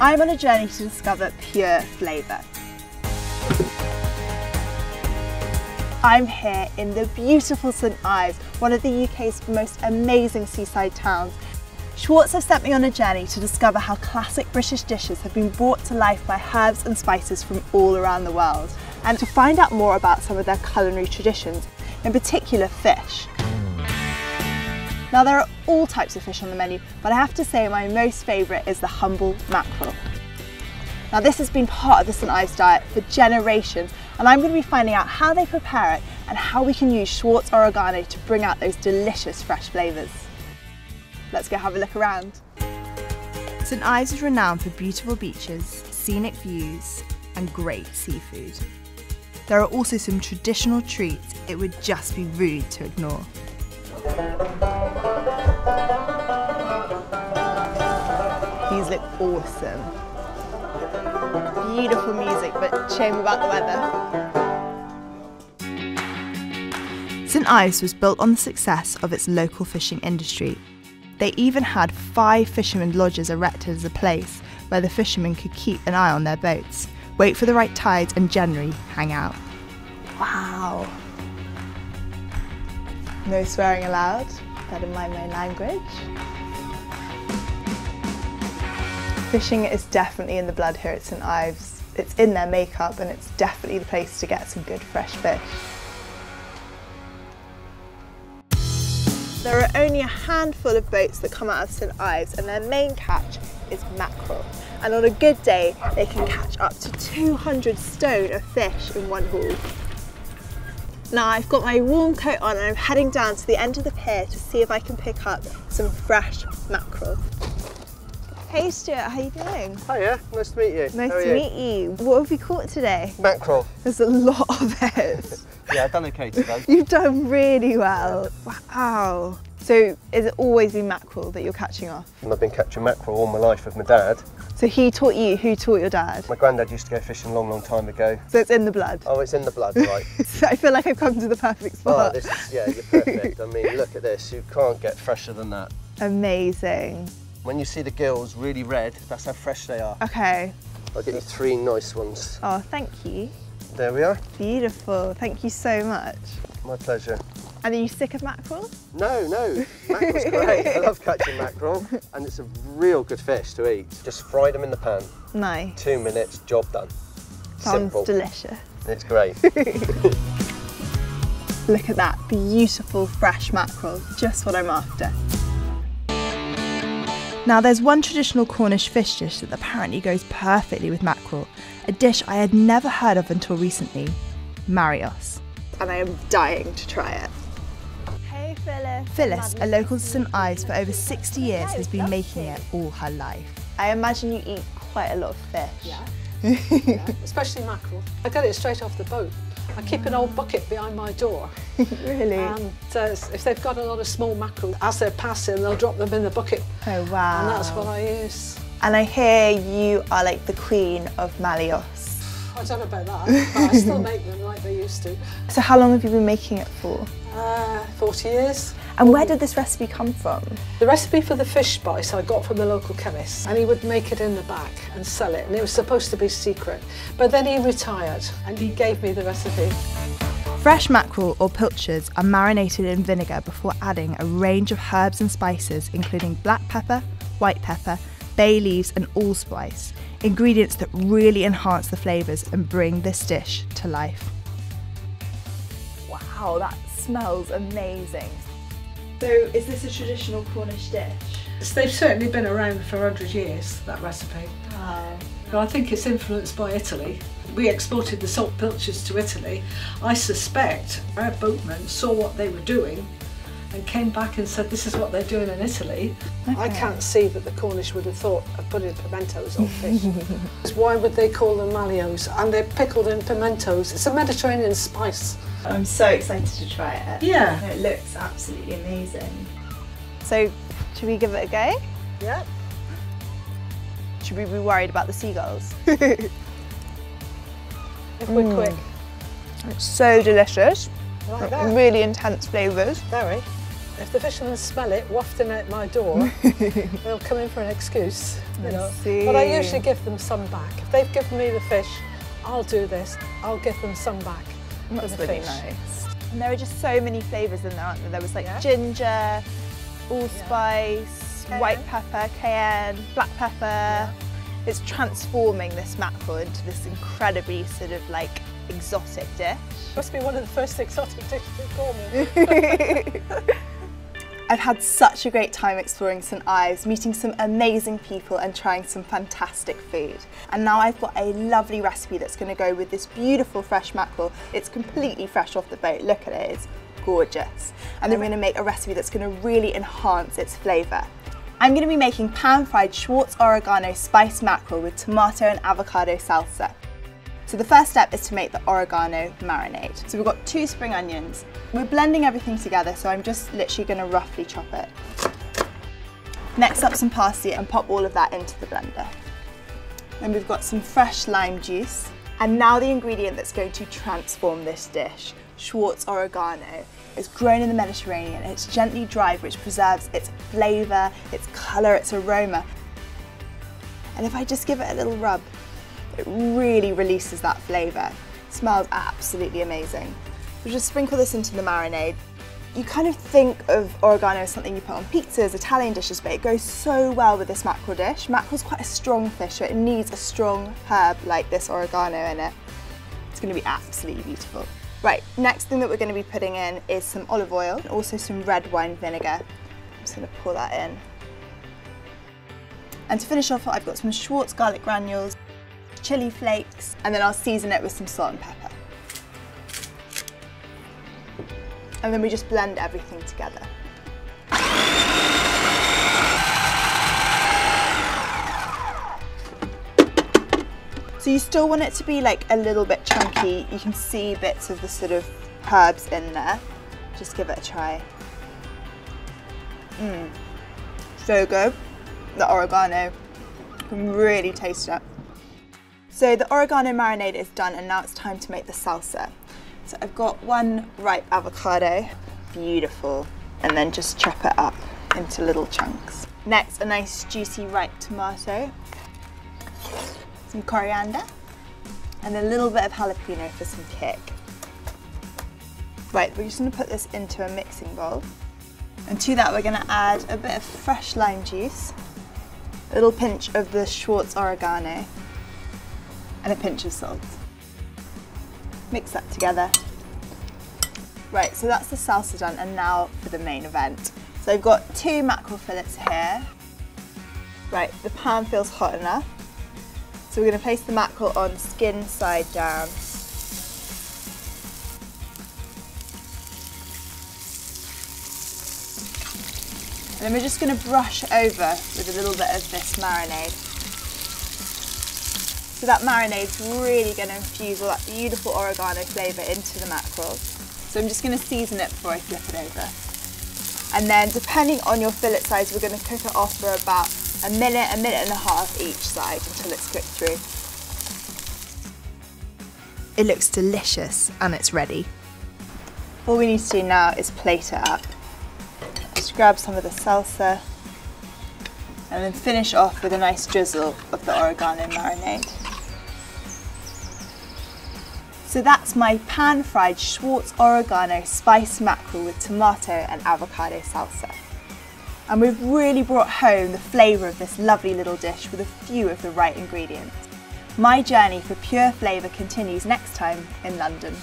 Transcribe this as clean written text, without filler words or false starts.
I'm on a journey to discover pure flavour. I'm here in the beautiful St Ives, one of the UK's most amazing seaside towns. Schwartz have sent me on a journey to discover how classic British dishes have been brought to life by herbs and spices from all around the world, and to find out more about some of their culinary traditions, in particular fish. Now there are all types of fish on the menu, but I have to say my most favourite is the humble mackerel. Now this has been part of the St Ives diet for generations, and I'm going to be finding out how they prepare it and how we can use Schwartz Oregano to bring out those delicious fresh flavours. Let's go have a look around. St Ives is renowned for beautiful beaches, scenic views and great seafood. There are also some traditional treats it would just be rude to ignore. These look awesome. Beautiful music, but shame about the weather. St Ives was built on the success of its local fishing industry. They even had 5 fishermen lodges erected as a place where the fishermen could keep an eye on their boats, wait for the right tides and generally hang out. Wow! No swearing allowed, better mind my language. Fishing is definitely in the blood here at St Ives. It's in their makeup and it's definitely the place to get some good fresh fish. There are only a handful of boats that come out of St Ives and their main catch is mackerel. And on a good day, they can catch up to 200 stone of fish in one haul. Now I've got my warm coat on and I'm heading down to the end of the pier to see if I can pick up some fresh mackerel. Hey Stuart, how are you doing? Hiya, nice to meet you. Nice to meet you. What have we caught today? Mackerel. There's a lot of it. Yeah, I've done okay today. You've done really well. Wow. So is it always been mackerel that you're catching off? And I've been catching mackerel all my life with my dad. So he taught you, who taught your dad? My granddad used to go fishing a long, long time ago. So it's in the blood? Oh, it's in the blood, right. So I feel like I've come to the perfect spot. Oh, this is, yeah, you're perfect. I mean, look at this, you can't get fresher than that. Amazing. When you see the gills really red, that's how fresh they are. Okay. I'll get you 3 nice ones. Oh, thank you. There we are. Beautiful, thank you so much. My pleasure. And are you sick of mackerel? No, mackerel's great. I love catching mackerel and it's a real good fish to eat. Just fry them in the pan. Nice. 2 minutes, job done. Sounds simple. Delicious. It's great. Look at that, beautiful fresh mackerel, just what I'm after. Now there's one traditional Cornish fish dish that apparently goes perfectly with mackerel, a dish I had never heard of until recently, Marios. And I am dying to try it. Hey Phyllis. Phyllis, a local to St Ives for over 60 years, has been making it all her life. I imagine you eat quite a lot of fish. Yeah. Yeah. Especially mackerel. I get it straight off the boat. I keep an old bucket behind my door. Really? And if they've got a lot of small mackerel, as they're passing, they'll drop them in the bucket. Oh wow. And that's what I use. And I hear you are like the queen of Marios. I don't know about that, but I still make them like they used to. So how long have you been making it for? 40 years. And where did this recipe come from? The recipe for the fish spice I got from the local chemist, and he would make it in the back and sell it, and it was supposed to be secret. But then he retired and he gave me the recipe. Fresh mackerel or pilchards are marinated in vinegar before adding a range of herbs and spices, including black pepper, white pepper, bay leaves and allspice, ingredients that really enhance the flavours and bring this dish to life. Wow, that smells amazing. So is this a traditional Cornish dish? They've certainly been around for 100 years, that recipe. Wow. But I think it's influenced by Italy. We exported the salt pilchards to Italy. I suspect our boatmen saw what they were doing and came back and said, this is what they're doing in Italy. Okay. I can't see that the Cornish would have thought of putting pimentos on fish. Why would they call them malios? And they're pickled in pimentos. It's a Mediterranean spice. I'm so excited to try it. Yeah. It looks absolutely amazing. So, should we give it a go? Yeah. Should we be worried about the seagulls? If we're quick. It's so delicious. Like that. Really intense flavours. Very. If the fishermen smell it wafting at my door, they'll come in for an excuse. You know. But I usually give them some back. If they've given me the fish, I'll do this. I'll give them some back. That's for the really fish. nice. And there are just so many flavours in there, aren't there? There was like ginger, allspice, white pepper, cayenne, black pepper. It's transforming this mackerel into this incredibly sort of like exotic dish. Must be one of the first exotic dishes they call me. I've had such a great time exploring St Ives, meeting some amazing people and trying some fantastic food. And now I've got a lovely recipe that's going to go with this beautiful fresh mackerel. It's completely fresh off the boat, look at it, it's gorgeous. And then we're going to make a recipe that's going to really enhance its flavour. I'm going to be making pan-fried Schwartz oregano spiced mackerel with tomato and avocado salsa. So the first step is to make the oregano marinade. So we've got 2 spring onions. We're blending everything together, so I'm just literally going to roughly chop it. Next up some parsley and pop all of that into the blender. Then we've got some fresh lime juice. And now the ingredient that's going to transform this dish, Schwartz oregano. It's grown in the Mediterranean and it's gently dried, which preserves its flavour, its colour, its aroma. And if I just give it a little rub, it really releases that flavour. It smells absolutely amazing. We'll just sprinkle this into the marinade. You kind of think of oregano as something you put on pizzas, Italian dishes, but it goes so well with this mackerel dish. Mackerel's quite a strong fish, so it needs a strong herb like this oregano in it. It's going to be absolutely beautiful. Right, next thing that we're going to be putting in is some olive oil and also some red wine vinegar. I'm just going to pour that in. And to finish off, I've got some Schwartz garlic granules, chili flakes, and then I'll season it with some salt and pepper. And then we just blend everything together. So you still want it to be like a little bit chunky. You can see bits of the sort of herbs in there. Just give it a try. So good. The oregano, you can really taste it. So the oregano marinade is done and now it's time to make the salsa. So I've got 1 ripe avocado, beautiful, and then just chop it up into little chunks. Next, a nice juicy ripe tomato, some coriander, and a little bit of jalapeno for some kick. Right, we're just going to put this into a mixing bowl. And to that we're going to add a bit of fresh lime juice, a little pinch of the Schwartz oregano, and a pinch of salt. Mix that together. Right, so that's the salsa done, and now for the main event. So I've got 2 mackerel fillets here. Right, the pan feels hot enough. So we're going to place the mackerel on skin side down. And then we're just going to brush over with a little bit of this marinade. So that marinade's really going to infuse all that beautiful oregano flavour into the mackerel. So I'm just going to season it before I flip it over. And then depending on your fillet size, we're going to cook it off for about a minute and a half each side until it's cooked through. It looks delicious and it's ready. All we need to do now is plate it up. Just grab some of the salsa and then finish off with a nice drizzle of the oregano marinade. So that's my pan-fried Schwartz oregano spiced mackerel with tomato and avocado salsa. And we've really brought home the flavour of this lovely little dish with a few of the right ingredients. My journey for pure flavour continues next time in London.